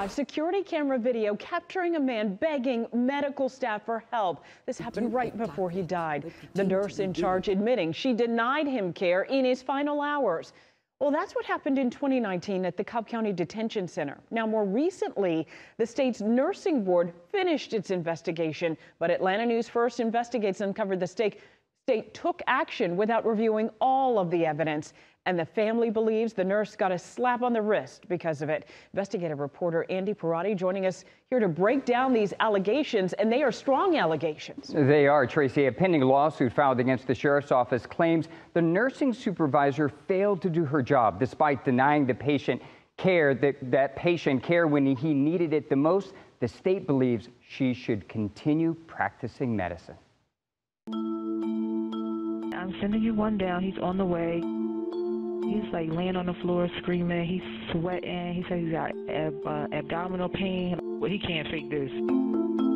5, security camera video capturing a man begging medical staff for help. This happened right before he died. The nurse in charge admitting she denied him care in his final hours. Well, that's what happened in 2019 at the Cobb County Detention Center. Now, more recently, the state's nursing board finished its investigation, but Atlanta News First Investigates uncovered the state took action without reviewing all of the evidence. And the family believes the nurse got a slap on the wrist because of it. Investigative reporter Andy Parati joining us here to break down these allegations, and they are strong allegations. They are, Tracy. A pending lawsuit filed against the sheriff's office claims the nursing supervisor failed to do her job despite denying the patient care, that patient care when he needed it the most. The state believes she should continue practicing medicine. I'm sending you one down. He's on the way. He's like laying on the floor screaming. He's sweating. He said he's got abdominal pain. Well, he can't fake this.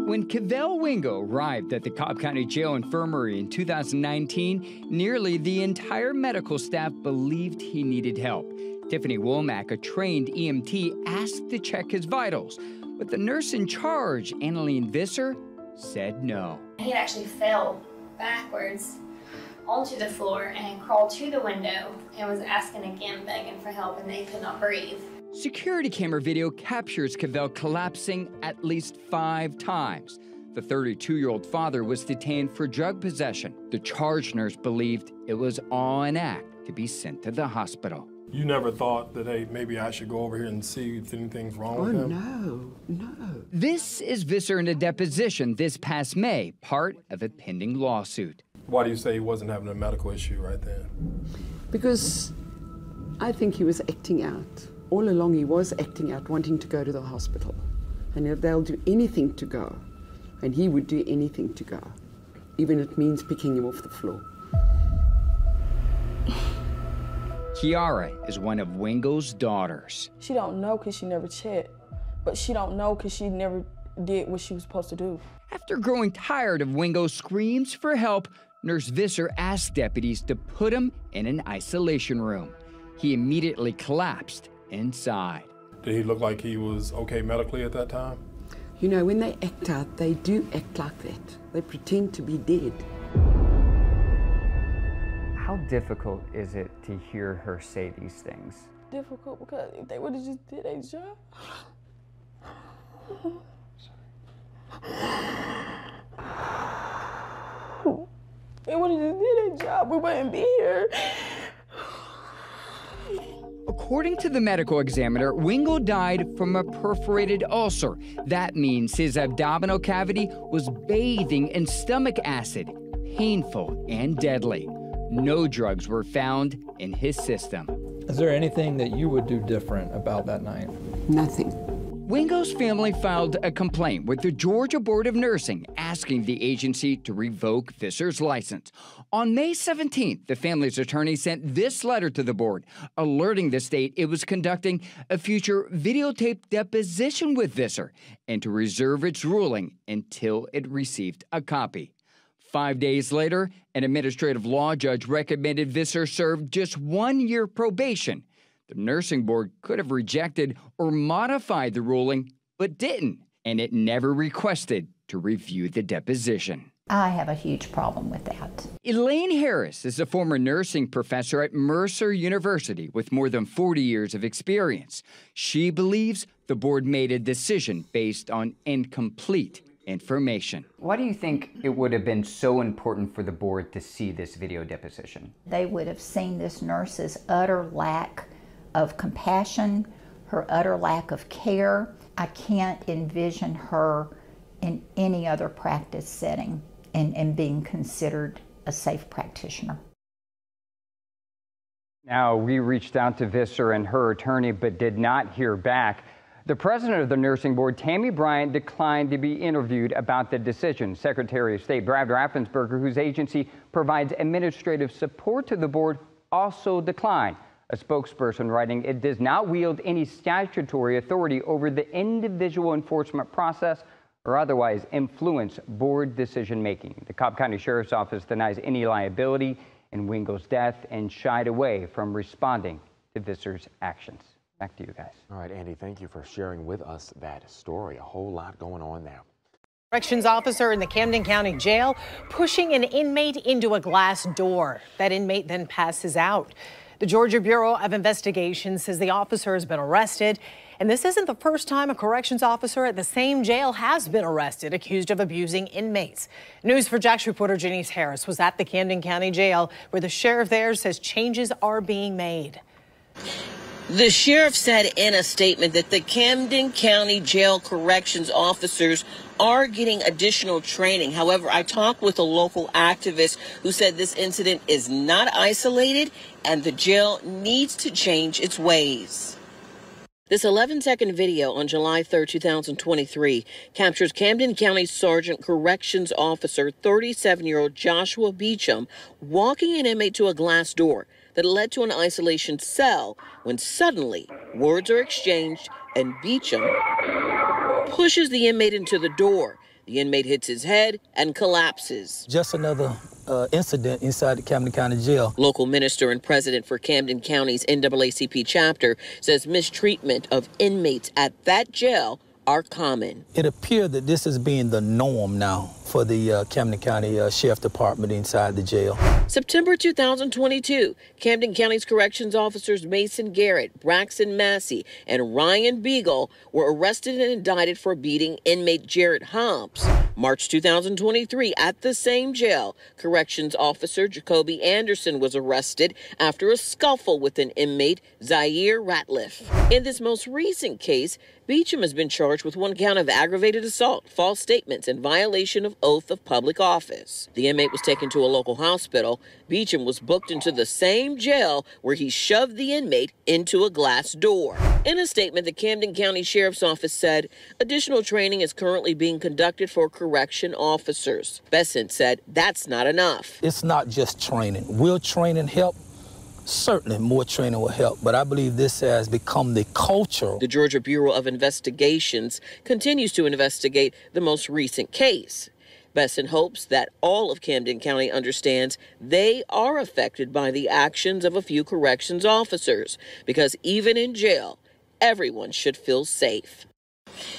When Cavell Wingo arrived at the Cobb County Jail Infirmary in 2019, nearly the entire medical staff believed he needed help. Tiffany Womack, a trained EMT, asked to check his vitals, but the nurse in charge, Annalene Visser, said no. He actually fell backwards onto the floor and crawled to the window and was asking again, begging for help, and they could not breathe. Security camera video captures Cavell collapsing at least 5 times. The 32-year-old father was detained for drug possession. The charge nurse believed it was all an act to be sent to the hospital. You never thought that, hey, maybe I should go over here and see if anything's wrong with him? No. This is Visser in a deposition this past May, part of a pending lawsuit. Why do you say he wasn't having a medical issue right then? Because I think he was acting out. All along he was acting out, wanting to go to the hospital. And if they'll do anything to go, and he would do anything to go, even if it means picking him off the floor. Kiara is one of Wingo's daughters. She don't know because she never checked, but she don't know because she never did what she was supposed to do. After growing tired of Wingo's screams for help, Nurse Visser asked deputies to put him in an isolation room. He immediately collapsed inside. Did he look like he was okay medically at that time? You know, when they act out, they do act like that. They pretend to be dead. How difficult is it to hear her say these things? Difficult because if they would have just did their job. They would have just did their job, we wouldn't be here. According to the medical examiner, Wingo died from a perforated ulcer. That means his abdominal cavity was bathing in stomach acid, painful and deadly. No drugs were found in his system. Is there anything that you would do different about that night? Nothing. Wingo's family filed a complaint with the Georgia Board of Nursing asking the agency to revoke Visser's license. On May 17th, the family's attorney sent this letter to the board, alerting the state it was conducting a future videotaped deposition with Visser and to reserve its ruling until it received a copy. 5 days later, an administrative law judge recommended Visser serve just 1 year probation. The nursing board could have rejected or modified the ruling, but didn't, and it never requested to review the deposition. I have a huge problem with that. Elaine Harris is a former nursing professor at Mercer University with more than 40 years of experience. She believes the board made a decision based on incomplete information. Why do you think it would have been so important for the board to see this video deposition? They would have seen this nurse's utter lack of compassion, her utter lack of care. I can't envision her in any other practice setting and being considered a safe practitioner. Now, we reached out to Visser and her attorney, but did not hear back. The president of the nursing board, Tammy Bryant, declined to be interviewed about the decision. Secretary of State Brad Raffensperger, whose agency provides administrative support to the board, also declined. A spokesperson writing, it does not wield any statutory authority over the individual enforcement process or otherwise influence board decision-making. The Cobb County Sheriff's Office denies any liability in Wingo's death and shied away from responding to Visser's actions. Back to you guys. All right, Andy, thank you for sharing with us that story. A whole lot going on there. Corrections officer in the Camden County Jail pushing an inmate into a glass door. That inmate then passes out. The Georgia Bureau of Investigation says the officer has been arrested. And this isn't the first time a corrections officer at the same jail has been arrested, accused of abusing inmates. News4Jax reporter Janice Harris was at the Camden County Jail, where the sheriff there says changes are being made. The sheriff said in a statement that the Camden County Jail corrections officers are getting additional training. However, I talked with a local activist who said this incident is not isolated and the jail needs to change its ways. This 11-second video on July 3, 2023 captures Camden County Sergeant Corrections Officer 37-year-old Joshua Beecham walking an inmate to a glass door that led to an isolation cell when suddenly words are exchanged and Beecham pushes the inmate into the door. The inmate hits his head and collapses. Just another incident inside the Camden County Jail. Local minister and president for Camden County's NAACP chapter says mistreatment of inmates at that jail are common. It appears that this is being the norm now for the Camden County Sheriff Department inside the jail. September 2022, Camden County's corrections officers Mason Garrett, Braxton Massey, and Ryan Beagle were arrested and indicted for beating inmate Jarrett Hobbs. March 2023, at the same jail, corrections officer Jacoby Anderson was arrested after a scuffle with an inmate, Zaire Ratliff. In this most recent case, Beecham has been charged with one count of aggravated assault, false statements, and violation of oath of public office. The inmate was taken to a local hospital. Beecham was booked into the same jail where he shoved the inmate into a glass door. In a statement, the Camden County Sheriff's Office said additional training is currently being conducted for correction officers. Besant said that's not enough. It's not just training. Will training help? Certainly more training will help, but I believe this has become the culture. The Georgia Bureau of Investigations continues to investigate the most recent case. Besson hopes that all of Camden County understands they are affected by the actions of a few corrections officers, because even in jail, everyone should feel safe.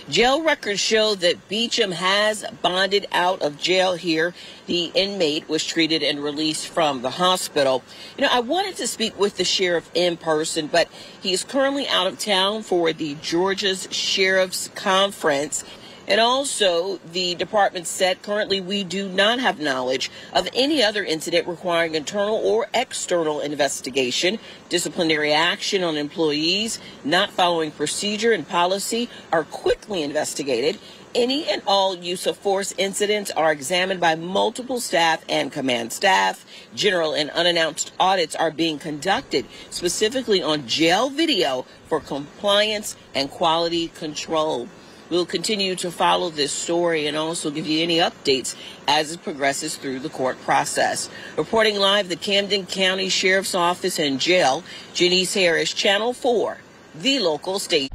Jail records show that Beecham has bonded out of jail here. The inmate was treated and released from the hospital. I wanted to speak with the sheriff in person, but he is currently out of town for the Georgia's Sheriff's Conference. And also, the department said currently we do not have knowledge of any other incident requiring internal or external investigation. Disciplinary action on employees not following procedure and policy are quickly investigated. Any and all use of force incidents are examined by multiple staff and command staff. General and unannounced audits are being conducted specifically on jail video for compliance and quality control. We'll continue to follow this story and also give you any updates as it progresses through the court process. Reporting live, the Camden County Sheriff's Office and Jail, Janice Harris, Channel 4, the local state.